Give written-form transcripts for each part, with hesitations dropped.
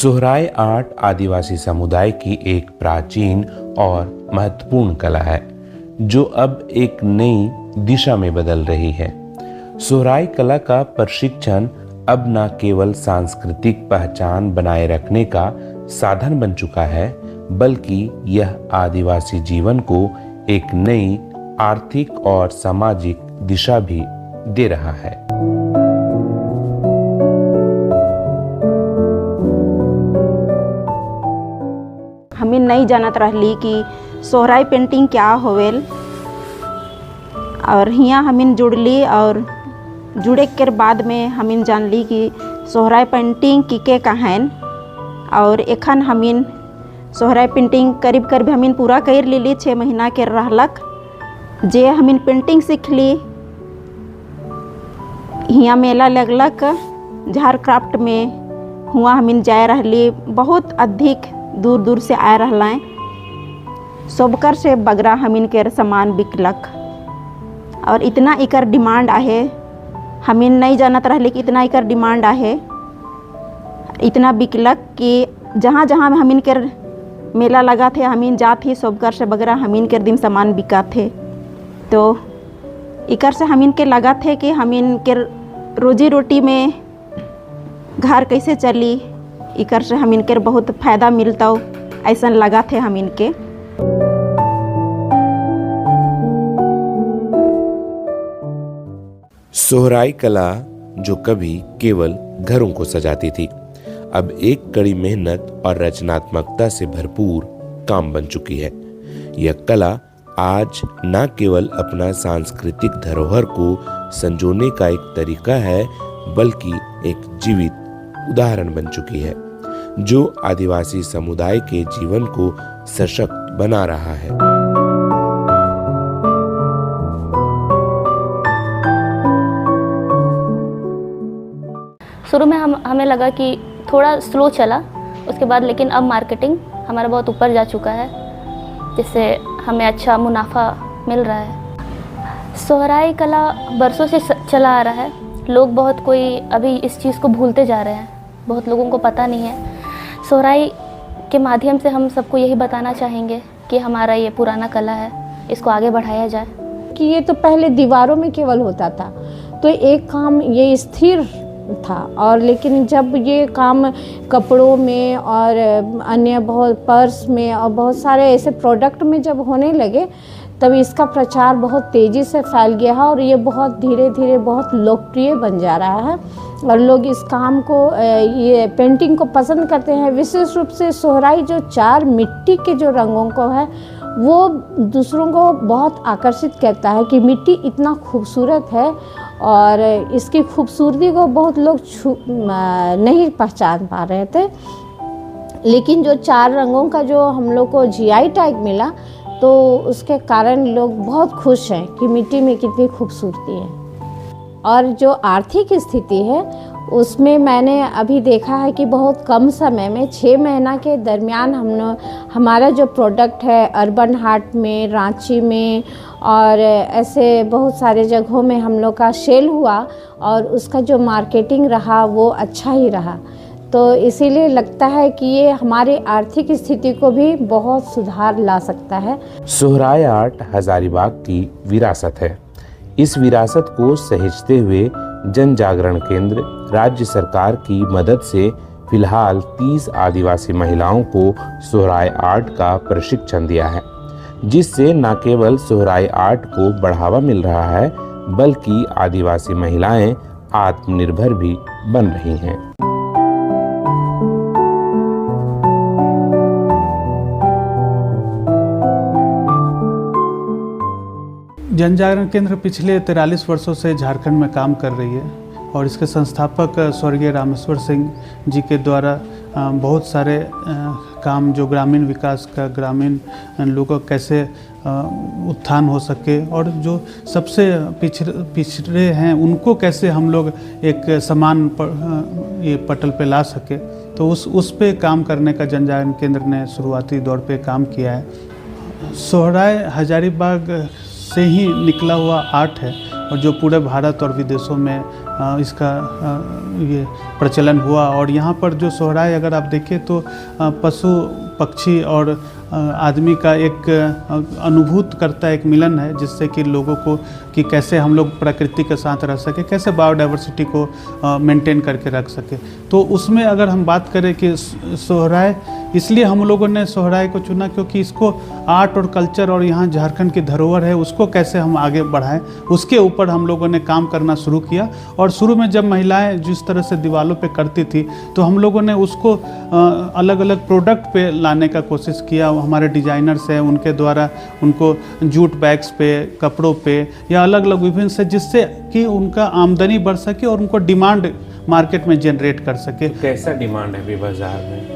Sohrai art आदिवासी समुदाय की एक प्राचीन और महत्वपूर्ण कला है जो अब एक नई दिशा में बदल रही है। सोहराय कला का प्रशिक्षण अब न केवल सांस्कृतिक पहचान बनाए रखने का साधन बन चुका है, बल्कि यह आदिवासी जीवन को एक नई आर्थिक और सामाजिक दिशा भी दे रहा है। हमें नहीं जानत रहली कि सोहराय पेंटिंग क्या होवेल, और हियाँ हमें जुड़ली और जुड़े के बाद में हमें जानली कि सोहराय पेंटिंग के कहन। और एखन हमें सोहराय पेंटिंग करीब करीब हमें पूरा कर ली 6 महीना के रहलक। जे हमें पेंटिंग सीखली, हियाँ मेला लगलक झार क्राफ्ट में, हुआ हमें जाए रहली, बहुत अधिक दूर दूर से आए रहलें। सोबकर से बगरा हमीन के सामान बिकलक और इतना इकर डिमांड आहे। हमीन नहीं जानत रहले कि इतना इकर डिमांड आहे। इतना बिकलक कि जहाँ जहाँ हमीन के मेला लगा थे हमीन जात ही सोबकर से बगरा हमीन के दिन सामान बिका थे। तो इकर से हमीन के लगा थे कि हमीन के रोजी रोटी में घर कैसे चली, इकर से हमीन के बहुत फायदा मिलता, ऐसा लगा थे हमीन के। सोहराय कला जो कभी केवल घरों को सजाती थी, अब एक कड़ी मेहनत और रचनात्मकता से भरपूर काम बन चुकी है। यह कला आज न केवल अपना सांस्कृतिक धरोहर को संजोने का एक तरीका है, बल्कि एक जीवित उदाहरण बन चुकी है जो आदिवासी समुदाय के जीवन को सशक्त बना रहा है। शुरू में हमें लगा कि थोड़ा स्लो चला, उसके बाद लेकिन अब मार्केटिंग हमारा बहुत ऊपर जा चुका है, जिससे हमें अच्छा मुनाफा मिल रहा है। सोहराय कला बरसों से चला आ रहा है। लोग बहुत कोई अभी इस चीज़ को भूलते जा रहे हैं, बहुत लोगों को पता नहीं है। सोहराय के माध्यम से हम सबको यही बताना चाहेंगे कि हमारा ये पुराना कला है, इसको आगे बढ़ाया जाए। कि ये तो पहले दीवारों में केवल होता था, तो एक काम ये स्थिर था, और लेकिन जब ये काम कपड़ों में और अन्य बहुत पर्स में और बहुत सारे ऐसे प्रोडक्ट में जब होने लगे, तब इसका प्रचार बहुत तेज़ी से फैल गया है और ये बहुत धीरे धीरे बहुत लोकप्रिय बन जा रहा है और लोग इस काम को, ये पेंटिंग को पसंद करते हैं। विशेष रूप से सोहराय जो 4 मिट्टी के जो रंगों को है, वो दूसरों को बहुत आकर्षित करता है कि मिट्टी इतना खूबसूरत है और इसकी खूबसूरती को बहुत लोग नहीं पहचान पा रहे थे। लेकिन जो 4 रंगों का जो हम लोग को GI टैग मिला, तो उसके कारण लोग बहुत खुश हैं कि मिट्टी में कितनी खूबसूरती है। और जो आर्थिक स्थिति है उसमें मैंने अभी देखा है कि बहुत कम समय में 6 महीना के दरमियान हमारा जो प्रोडक्ट है अर्बन हाट में, रांची में और ऐसे बहुत सारे जगहों में हम लोग का सेल हुआ और उसका जो मार्केटिंग रहा वो अच्छा ही रहा। तो इसीलिए लगता है कि ये हमारी आर्थिक स्थिति को भी बहुत सुधार ला सकता है। सोहराय आर्ट हजारीबाग की विरासत है। इस विरासत को सहेजते हुए जन जागरण केंद्र राज्य सरकार की मदद से फिलहाल 30 आदिवासी महिलाओं को सोहराय आर्ट का प्रशिक्षण दिया है, जिससे न केवल सोहराय आर्ट को बढ़ावा मिल रहा है, बल्कि आदिवासी महिलाएं आत्मनिर्भर भी बन रही हैं। जन जागरण केंद्र पिछले 43 वर्षों से झारखंड में काम कर रही है और इसके संस्थापक स्वर्गीय रामेश्वर सिंह जी के द्वारा बहुत सारे काम जो ग्रामीण विकास का, ग्रामीण लोगों का कैसे उत्थान हो सके और जो सबसे पिछड़े हैं उनको कैसे हम लोग एक समान ये पटल पे ला सके, तो उस पे काम करने का जन जागरण केंद्र ने शुरुआती दौर पे काम किया है। सोहराय हजारीबाग से ही निकला हुआ आर्ट है और जो पूरे भारत और विदेशों में इसका ये प्रचलन हुआ। और यहाँ पर जो सोहराय अगर आप देखें तो पशु पक्षी और आदमी का एक अनुभूत करता एक मिलन है, जिससे कि लोगों को कि कैसे हम लोग प्रकृति के साथ रह सके, कैसे बायोडाइवर्सिटी को मेंटेन करके रख सके। तो उसमें अगर हम बात करें कि सोहराय, इसलिए हम लोगों ने सोहराय को चुना क्योंकि इसको आर्ट और कल्चर और यहाँ झारखंड की धरोहर है, उसको कैसे हम आगे बढ़ाएं, उसके ऊपर हम लोगों ने काम करना शुरू किया। और शुरू में जब महिलाएं जिस तरह से दीवारों पे करती थी तो हम लोगों ने उसको अलग अलग प्रोडक्ट पे लाने का कोशिश किया। हमारे डिजाइनर्स हैं, उनके द्वारा उनको जूट बैग्स पे, कपड़ों पे या अलग अलग विभिन्न से, जिससे कि उनका आमदनी बढ़ सके और उनको डिमांड मार्केट में जनरेट कर सके। तो कैसा डिमांड है अभी बाजार में?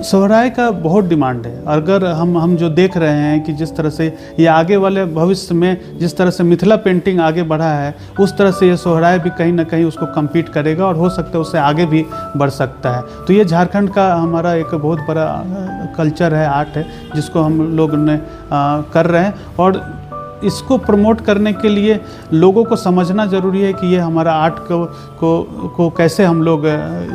सोहराय का बहुत डिमांड है। अगर हम जो देख रहे हैं कि जिस तरह से ये आगे वाले भविष्य में जिस तरह से मिथिला पेंटिंग आगे बढ़ा है, उस तरह से ये सोहराय भी कहीं ना कहीं उसको कम्पीट करेगा और हो सकता है उससे आगे भी बढ़ सकता है। तो ये झारखंड का हमारा एक बहुत बड़ा कल्चर है, आर्ट है, जिसको हम लोग ने कर रहे हैं। और इसको प्रमोट करने के लिए लोगों को समझना ज़रूरी है कि ये हमारा आर्ट को कैसे हम लोग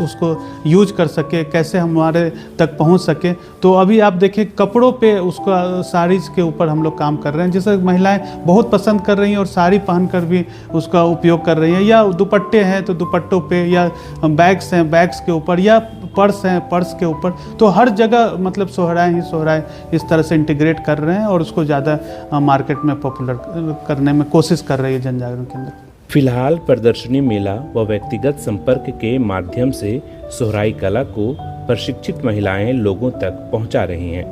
उसको यूज कर सके, कैसे हमारे तक पहुंच सके। तो अभी आप देखिए कपड़ों पे उसका साड़ीज़ के ऊपर हम लोग काम कर रहे हैं, जिसे महिलाएं बहुत पसंद कर रही हैं और साड़ी पहनकर भी उसका उपयोग कर रही हैं। या दुपट्टे हैं तो दुपट्टों पे, या बैग्स हैं बैग्स के ऊपर, या पर्स हैं पर्स के ऊपर। तो हर जगह मतलब सोहराय ही सोहराय इस तरह से इंटीग्रेट कर रहे हैं और उसको ज़्यादा मार्केट में पॉपुलर करने में कोशिश कर रही है जन जागरण केंद्र। फिलहाल प्रदर्शनी, मेला व व्यक्तिगत संपर्क के माध्यम से सोहराई कला को प्रशिक्षित महिलाएं लोगों तक पहुंचा रही हैं,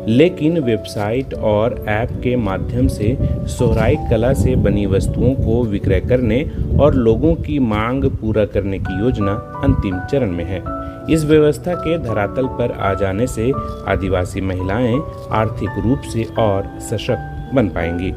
लेकिन वेबसाइट और ऐप के माध्यम से सोहराई कला से बनी वस्तुओं को विक्रय करने और लोगों की मांग पूरा करने की योजना अंतिम चरण में है। इस व्यवस्था के धरातल पर आ जाने से आदिवासी महिलाएं आर्थिक रूप से और सशक्त बन पाएंगी।